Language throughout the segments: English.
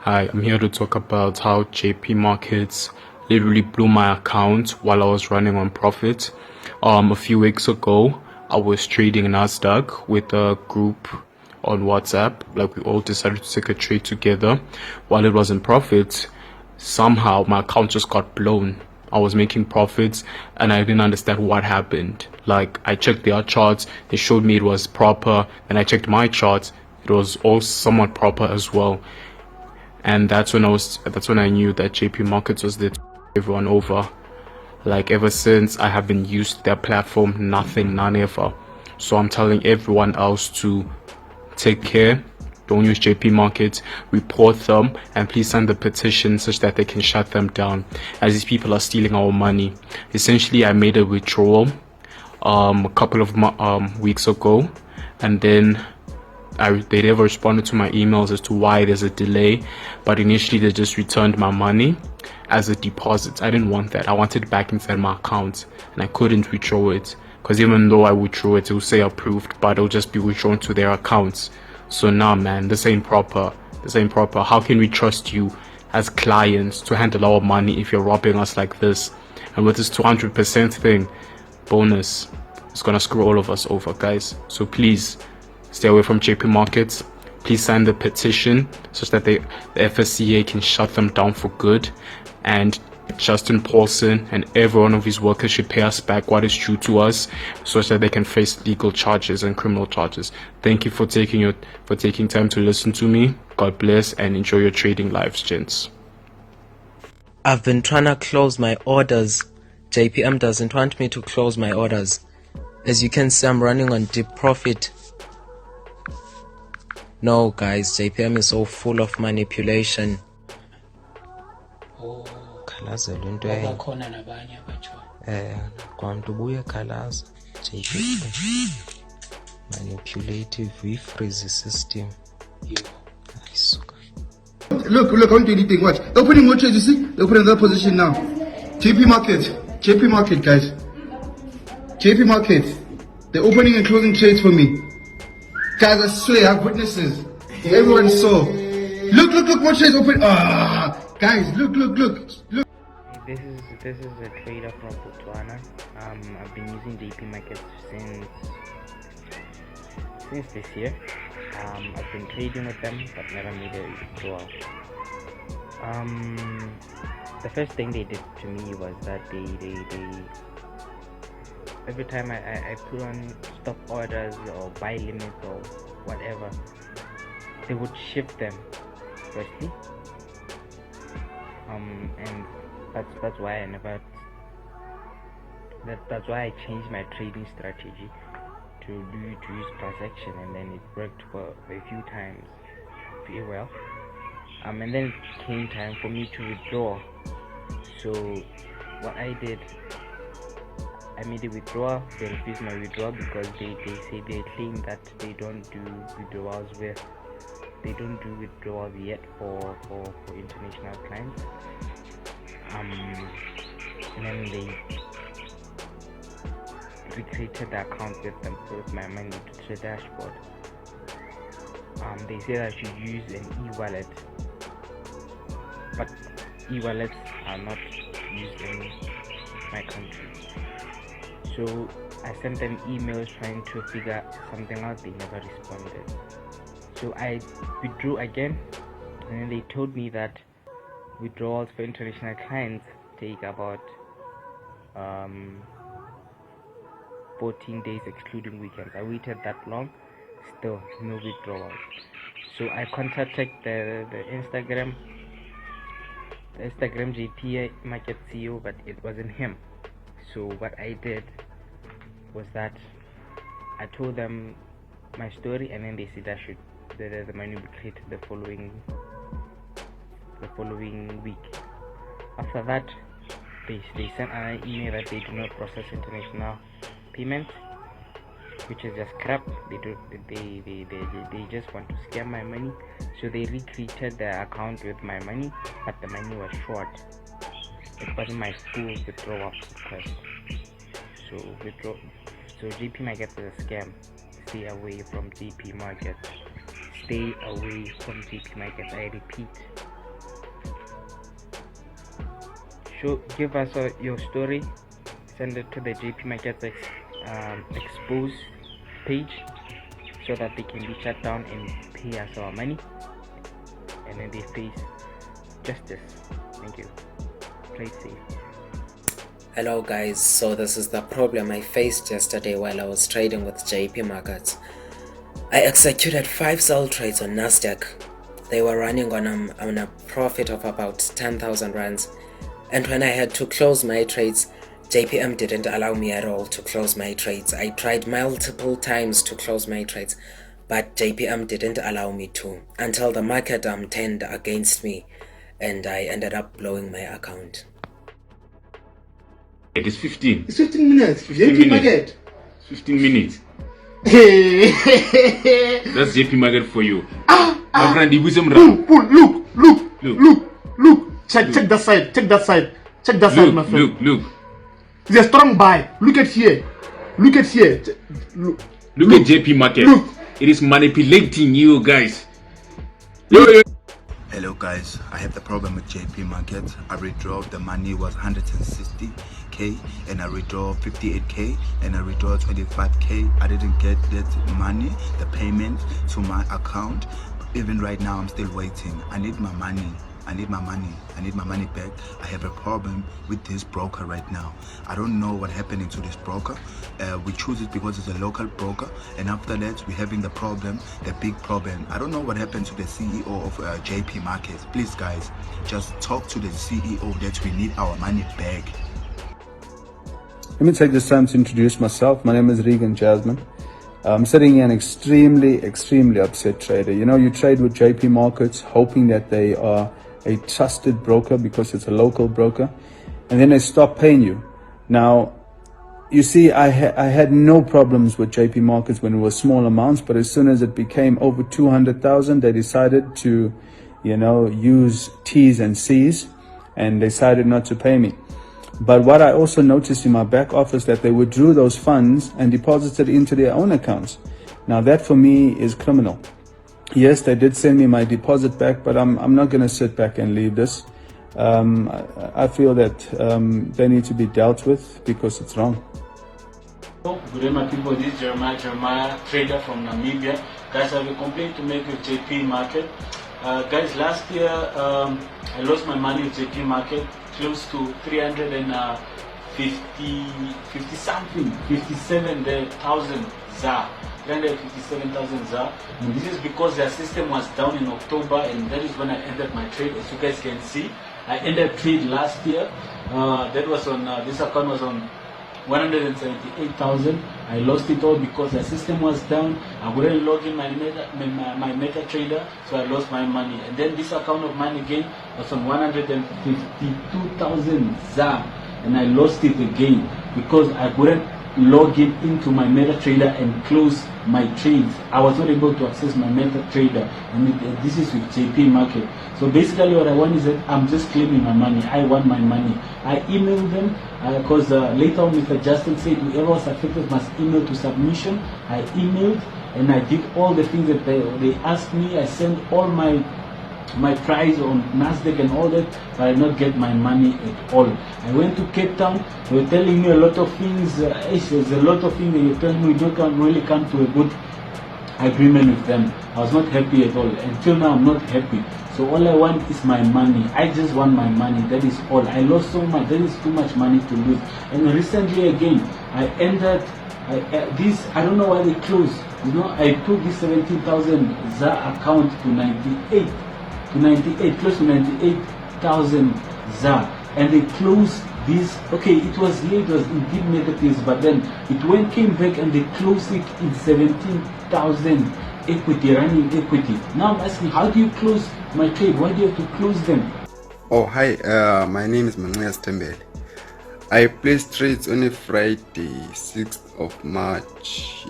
Hi, I'm here to talk about how JP Markets literally blew my account while I was running on profit. A few weeks ago, I was trading Nasdaq with a group on WhatsApp. Like, we all decided to take a trade together. While it was in profit, somehow my account just got blown. I was making profits and I didn't understand what happened. Like, I checked their charts, they showed me it was proper, and I checked my charts, it was all somewhat proper as well. And that's when I knew that JP Markets was there to screw everyone over. Like, ever since I haven't used their platform, none ever. So I'm telling everyone else to take care. Don't use JP Markets, report them, and please sign the petition such that they can shut them down, as these people are stealing our money. Essentially, I made a withdrawal a couple of weeks ago, and then they never responded to my emails as to why there's a delay, but initially they just returned my money as a deposit. I didn't want that. I wanted it back inside my account, and I couldn't withdraw it because even though I withdraw it, it will say approved, but it'll just be withdrawn to their accounts. So nah, man, this ain't proper. How can we trust you as clients to handle our money if you're robbing us like this? And with this 200% thing bonus, it's gonna screw all of us over, guys. So please stay away from JP Markets. Please sign the petition such that the FSCA can shut them down for good. And Justin Paulson and every one of his workers should pay us back what is due to us, such that they can face legal charges and criminal charges. Thank you for taking time to listen to me. God bless and enjoy your trading lives, gents. I've been trying to close my orders. JPM doesn't want me to close my orders. As you can see, I'm running on deep profit. No, guys, JPM is so full of manipulation. Khalaza lento bakhona nabanye abatsho kwamntu buye khalaza JPM manipulative, we freeze the system. Look, I won't do anything. Watch. They're opening more trades, you see? They're opening another position now. JP Market, guys. JP Market. They're opening and closing trades for me. Guys, I swear, I have witnesses. Everyone saw. Look, more trades open. Guys, look. This is a trader from Botswana. I've been using JP Markets since this year. I've been trading with them but never made a withdrawal. The first thing they did to me was that they every time I put on stop orders or buy limits or whatever, they would shift them firstly. And that's why that's why I changed my trading strategy to use price action, and then it worked for a few times pretty well. And then it came time for me to withdraw. So what I did, I made a withdrawal. They refused my withdrawal because they say they claim that they don't do withdrawals yet for international clients. And then they recreated the account with my money to the dashboard. They said I should use an e-wallet, but e-wallets are not used in my country. So I sent them emails trying to figure something out. They never responded. So I withdrew again, and then they told me that withdrawals for international clients take about 14 days excluding weekends. I waited that long, still no withdrawals. So I contacted the Instagram JP Market CEO, but it wasn't him. So what I did was that I told them my story, and then they said I should the money be created the following week. After that, they sent an email that they do not process international payments, which is just crap. They just want to scam my money. So they recreated the account with my money, but the money was short. It wasn't my full withdrawal request. So JP Markets is a scam. Stay away from JP Markets. Stay away from JP Markets. I repeat, give us your story. Send it to the JP Markets expose page so that they can be shut down and pay us our money, and then they face justice. Thank you. Play safe. Hello guys, so this is the problem I faced yesterday while I was trading with JP Markets. I executed 5 sell trades on Nasdaq. They were running on a profit of about 10,000 rands, and when I had to close my trades, JPM didn't allow me at all to close my trades. I tried multiple times to close my trades, but JPM didn't allow me to, until the market turned against me and I ended up blowing my account. It is 15. It's 15 minutes. JP Market. 15 minutes. That's JP Market for you. My friend, Look. Check that side. Check that side, my friend. Look. It's a strong buy. Look at here. Look at JP Market. Look. It is manipulating you guys. Hello guys, I have the problem with JP Market. I withdraw, the money was 160k and I withdraw 58k and I withdraw 25k. I didn't get that money, the payment to my account. Even right now I'm still waiting. I need my money. I need my money back. I have a problem with this broker right now. I don't know what happening to this broker. We choose it because it's a local broker, and after that we're having the big problem. I don't know what happened to the CEO of JP Markets. Please guys, just talk to the CEO that we need our money back. Let me take this time to introduce myself. My name is Regan Jasmine. I'm sitting here an extremely upset trader. You know, you trade with JP Markets hoping that they are a trusted broker because it's a local broker, and then they stop paying you. Now, you see, I had no problems with JP Markets when it was small amounts, but as soon as it became over 200,000, they decided to, use T's and C's, and decided not to pay me. But what I also noticed in my back office, that they withdrew those funds and deposited into their own accounts. Now that for me is criminal. Yes, they did send me my deposit back, but I'm not going to sit back and leave this. I feel that they need to be dealt with because it's wrong. Good day my people, this is Jeremiah, trader from Namibia. Guys, I have a complaint to make with JP Market. Guys, last year I lost my money with JP Market, close to 57,000 ZAR. 357,000 ZAR, and this is because their system was down in October, and that is when I ended my trade. As you guys can see, I ended trade last year. That was on this account was on 178,000. I lost it all because the system was down. I wouldn't log in my MetaTrader, so I lost my money. And then this account of mine again was on 152,000 ZAR, and I lost it again because I couldn't log in into my MetaTrader and close my trades. I was not able to access my MetaTrader, and this is with JP Market. So basically what I want is that I'm just claiming my money. I want my money. I emailed them because later on Mr. Justin said whoever was affected must email to submission. I emailed and I did all the things that they asked me. I sent all my price on Nasdaq and all that, but I did not get my money at all. I went to Cape Town. They were telling me a lot of things. There's a lot of things they were telling me. We don't really come to a good agreement with them. I was not happy at all. Until now, I'm not happy. So all I want is my money. I just want my money. That is all. I lost so much. That is too much money to lose. And recently again, I ended this. I don't know why they closed. I took this 17,000 ZAR account to 98, close to 98,000 ZAR, and they closed this. Okay, it was late, it was indeed negatives, but then it came back and they closed it in 17,000 equity, running equity. Now I'm asking, how do you close my trade? Why do you have to close them? Oh hi, my name is Mangas Tembele. I placed trades on a Friday 6th of March,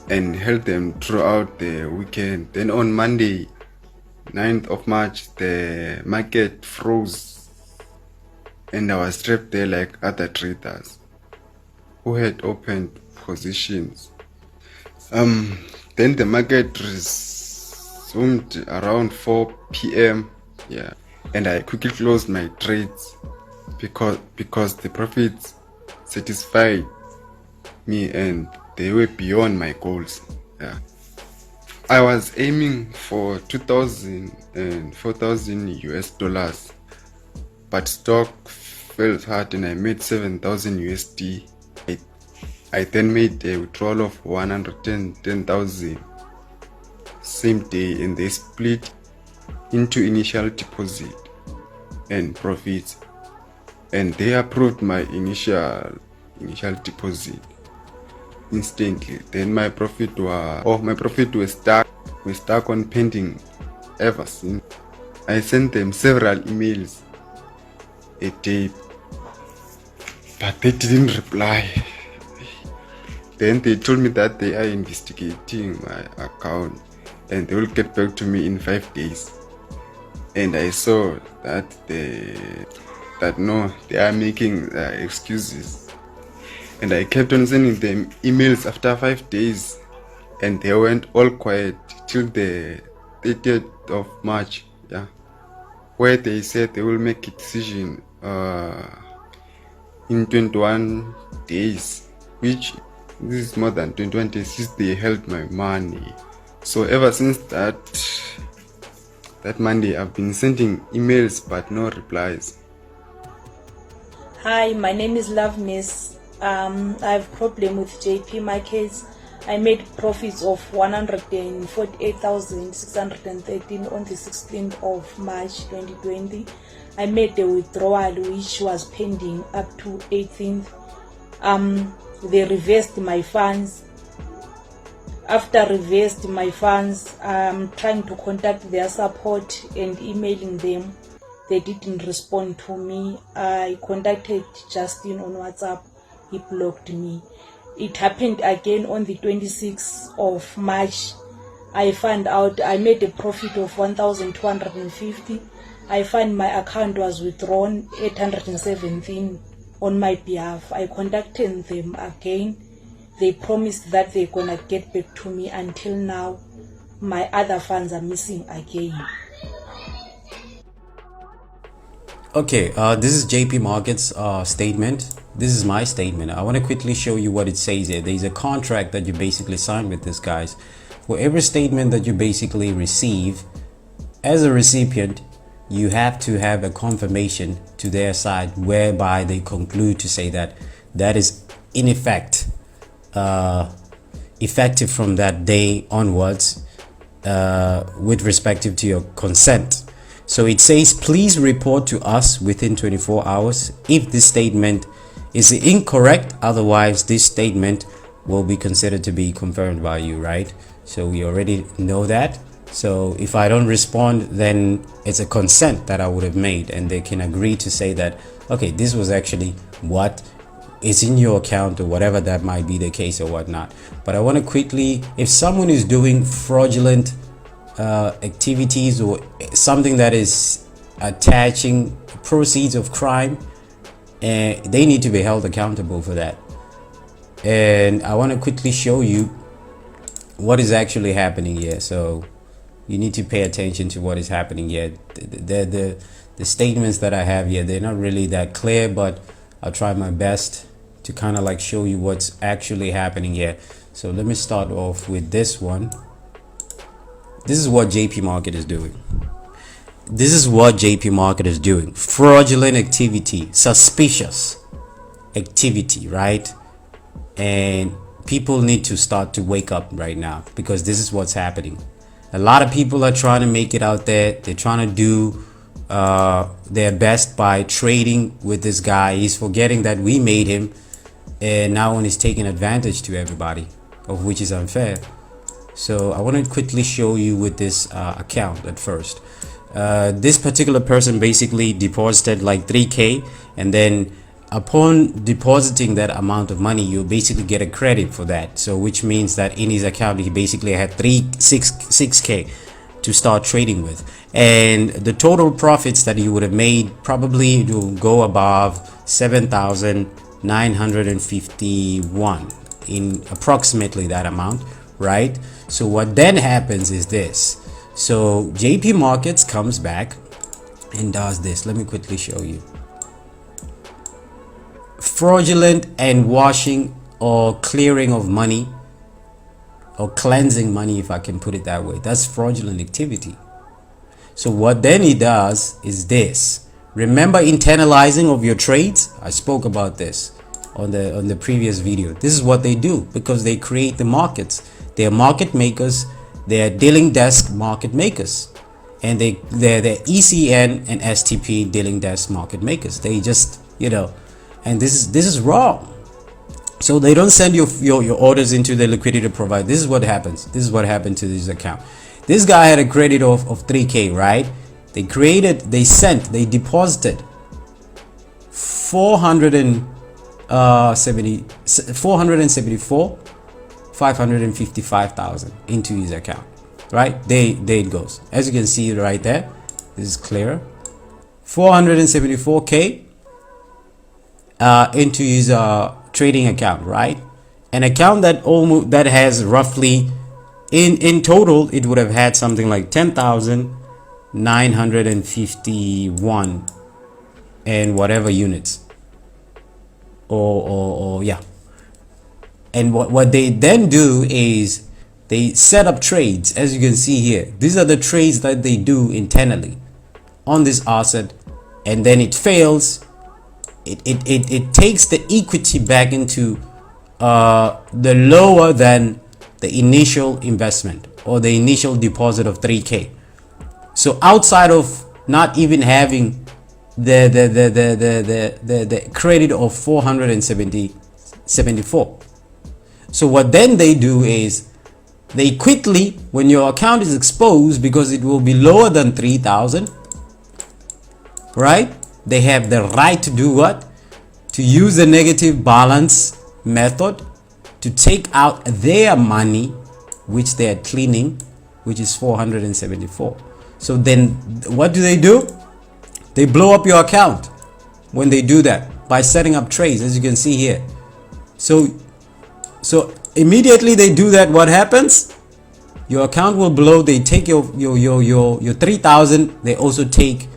and held them throughout the weekend. Then on Monday 9th of March, the market froze and I was trapped there like other traders who had opened positions. Then the market resumed around 4 p.m. and I quickly closed my trades because the profits satisfied me and they were beyond my goals. Yeah. I was aiming for 2,000 and 4,000 US dollars, but stock fell hard and I made 7,000 USD. I then made a withdrawal of 110,000 same day, and they split into initial deposit and profits, and they approved my initial deposit instantly. Then my profit was stuck on pending ever since. I sent them several emails a day, but they didn't reply. Then they told me that they are investigating my account and they will get back to me in 5 days. And I saw that they are making excuses. And I kept on sending them emails after 5 days, and they went all quiet till the 30th of March, yeah, where they said they will make a decision in 21 days, which this is more than 21 days since they held my money. So ever since that Monday, I've been sending emails but no replies. Hi, my name is Loveness. I have problem with JP Markets. I made profits of 148,613 on the 16th of March 2020. I made the withdrawal which was pending up to 18th. They reversed my funds. After reversed my funds, I'm trying to contact their support and emailing them. They didn't respond to me. I contacted Justin on WhatsApp. He blocked me. It happened again on the 26th of March. I found out I made a profit of 1,250. I found my account was withdrawn 817 on my behalf. I contacted them again. They promised that they're gonna get back to me. Until now, my other funds are missing again. Okay, this is JP Markets statement. This is my statement. I want to quickly show you what it says here. There's a contract that you basically sign with these guys. For every statement that you basically receive as a recipient, you have to have a confirmation to their side whereby they conclude to say that that is in effect effective from that day onwards with respective to your consent. So it says, please report to us within 24 hours if this statement is incorrect. Otherwise, this statement will be considered to be confirmed by you, right? So we already know that. So if I don't respond, then it's a consent that I would have made, and they can agree to say that, okay, this was actually what is in your account or whatever that might be the case or whatnot. But I want to quickly, if someone is doing fraudulent activities or something that is attaching proceeds of crime, they need to be held accountable for that. And I want to quickly show you what is actually happening here. So you need to pay attention to what is happening here. The statements that I have here, they're not really that clear, but I'll try my best to kind of like show you what's actually happening here. So let me start off with this one. This is what JP Market is doing. This is what JP Market is doing. Fraudulent activity, suspicious activity, right? And people need to start to wake up right now, because this is what's happening. A lot of people are trying to make it out there. They're trying to do their best by trading with this guy. He's forgetting that we made him, and now he's taking advantage to everybody, of which is unfair. So I want to quickly show you with this account at first. This particular person basically deposited like 3K, and then upon depositing that amount of money, you basically get a credit for that. So which means that in his account, he basically had 6K to start trading with, and the total profits that you would have made probably will go above 7,951 in approximately that amount, right? So what then happens is this. So JP Markets comes back and does this. Let me quickly show you. fraudulent and washing or clearing of money, or cleansing money, if I can put it that way. That's fraudulent activity. So what then he does is this. Remember internalizing of your trades? I spoke about this on the previous video. This is what they do, because they create the markets. They are market makers. They are dealing desk market makers, and they're the ECN and STP dealing desk market makers. They just, and this is wrong. So they don't send your orders into the liquidity provider. This is what happens. This is what happened to this account. This guy had a credit of 3K, right? They deposited 555,000 into his account, right? There it goes. As you can see right there, this is clear. 474K into his trading account, right? An account that has roughly in total, it would have had something like 10,951 and whatever units, or yeah. And what they then do is they set up trades. As you can see here, these are the trades that they do internally on this asset, and then it fails. It takes the equity back into the lower than the initial investment or the initial deposit of 3K. So outside of not even having the credit of 474. So what then they do is they quickly, when your account is exposed, because it will be lower than 3,000, right? They have the right to do what? To use the negative balance method to take out their money, which they are cleaning, which is 474. So then what do? They blow up your account when they do that by setting up trades, as you can see here. So immediately they do that, what happens? Your account will blow. They take your 3,000. They also take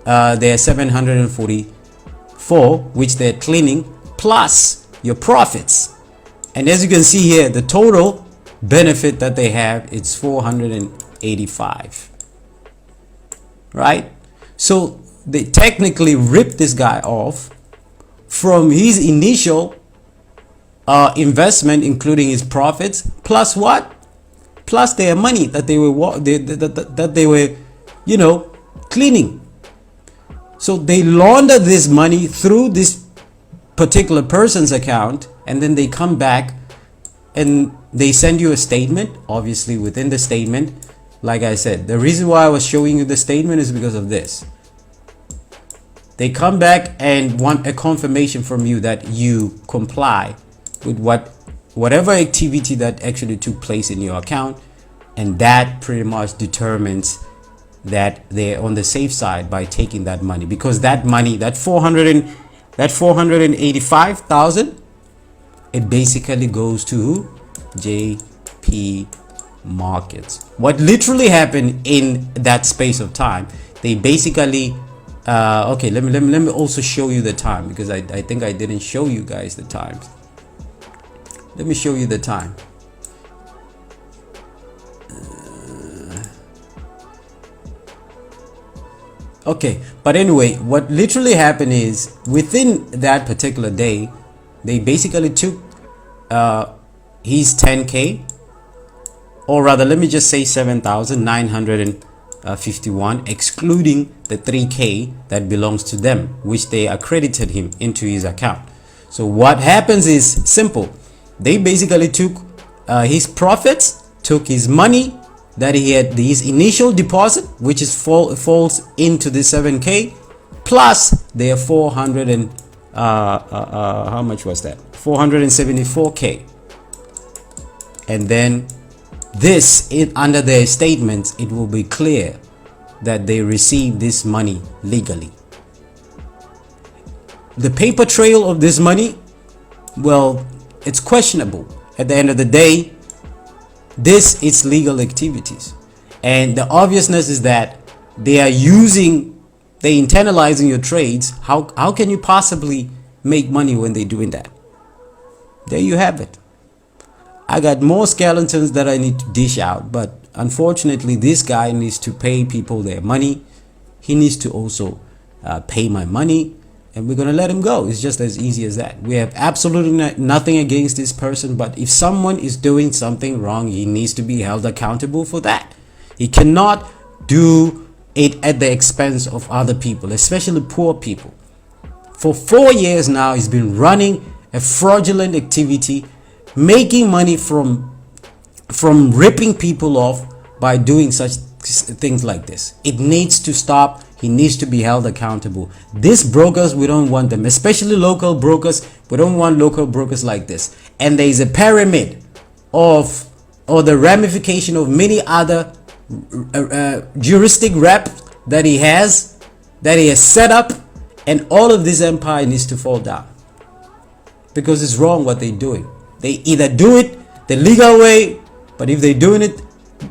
their 744, which they're cleaning, plus your profits. And as you can see here, the total benefit that they have, it's 485, right? So they technically ripped this guy off from his initial investment, including his profits, plus what? Plus their money that they were cleaning. So they launder this money through this particular person's account, and then they come back and they send you a statement. Obviously within the statement, like I said, the reason why I was showing you the statement is because of this. They come back and want a confirmation from you that you comply with whatever activity that actually took place in your account, and that pretty much determines that they're on the safe side by taking that money, because that money, that 485,000, it basically goes to JP Markets. What literally happened in that space of time, they basically okay, let me also show you the time, because I think I didn't show you guys the times. Let me show you the time. Okay, but anyway, what literally happened is within that particular day, they basically took his 10K, or rather, let me just say 7,951, excluding the 3K that belongs to them, which they accredited him into his account. So what happens is simple. They basically took his profits, took his money that he had, his initial deposit, which is falls into the 7K, plus their 400 and how much was that? 474K. And then this, under their statements, it will be clear that they received this money legally. The paper trail of this money, well, it's questionable. At the end of the day, this is legal activities, and the obviousness is that they are internalizing your trades. How can you possibly make money when they're doing that. There you have it. I got more skeletons that I need to dish out, but unfortunately this guy needs to pay people their money. He needs to also pay my money, and we're gonna let him go. It's just as easy as that. We have absolutely nothing against this person, but if someone is doing something wrong, he needs to be held accountable for that. He cannot do it at the expense of other people, especially poor people. For 4 years now, he's been running a fraudulent activity, making money from ripping people off by doing such things like this. It needs to stop. He needs to be held accountable. These brokers, we don't want them, especially local brokers. We don't want local brokers like this. And there is a pyramid of, or the ramification of many other juristic reps that he has set up, and all of this empire needs to fall down, because it's wrong what they're doing. They either do it the legal way, but if they're doing it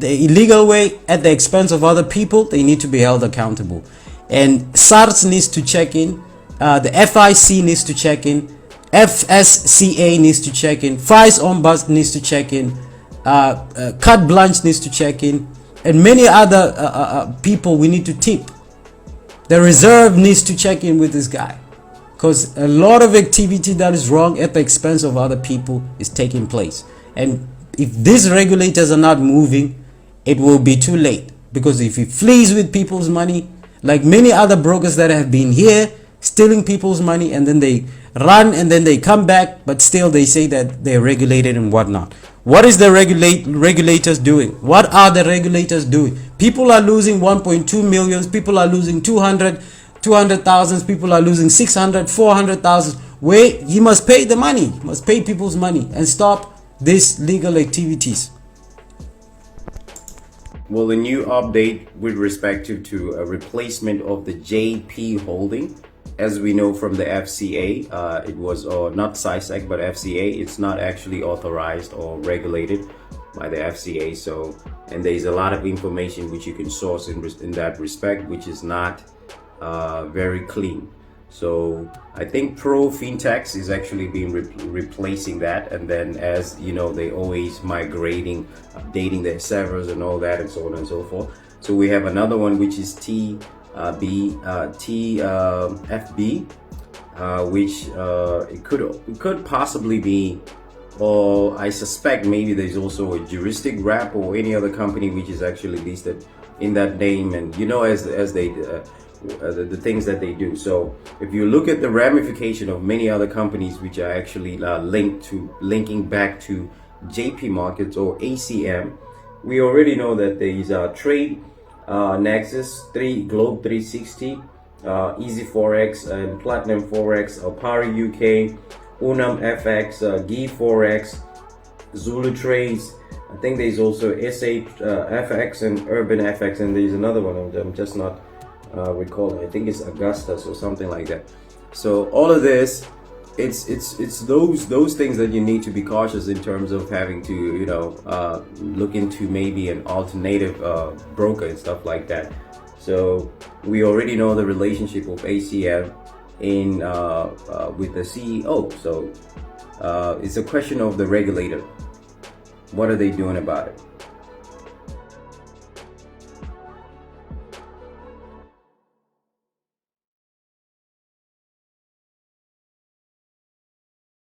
the illegal way at the expense of other people, they need to be held accountable. And SARS needs to check in, the FIC needs to check in, FSCA needs to check in, Vice Ombuds needs to check in, Carte Blanche needs to check in, and many other people we need to tip. The reserve needs to check in with this guy, because a lot of activity that is wrong at the expense of other people is taking place. And if these regulators are not moving, it will be too late, because if he flees with people's money, like many other brokers that have been here stealing people's money, and then they run and then they come back, but still they say that they're regulated and whatnot. What is the regulators doing? What are the regulators doing? People are losing 1.2 million. People are losing 200,000. People are losing 600, 400,000. Where he must pay the money, he must pay people's money and stop these legal activities. Well, a new update with respect to a replacement of the JP holding. As we know from the FCA, it was not SISAC but FCA. It's not actually authorized or regulated by the FCA. So, and there's a lot of information which you can source in that respect, which is not very clean. So I think Pro Fintechs is actually being replacing that, and then, as you know, they always migrating, updating their servers and all that, and so on and so forth. So we have another one which is TFB, which it could possibly be, or I suspect maybe there's also a juristic rep or any other company which is actually listed in that name, and you know, as they the things that they do. So if you look at the ramification of many other companies which are actually linking back to JP Markets or ACM, we already know that there is a Trade Nexus, Globe 360, Easy Forex, and Platinum Forex, Alpari UK, Unam FX, Gi Forex, Zulu Trades. I think there's also SA FX and Urban FX, and there's another one I'm just not recalling. I think it's Augustus or something like that. So all of this, it's those things that you need to be cautious in terms of having to, you know, look into maybe an alternative broker and stuff like that. So we already know the relationship of ACM in with the CEO. So it's a question of the regulator. What are they doing about it?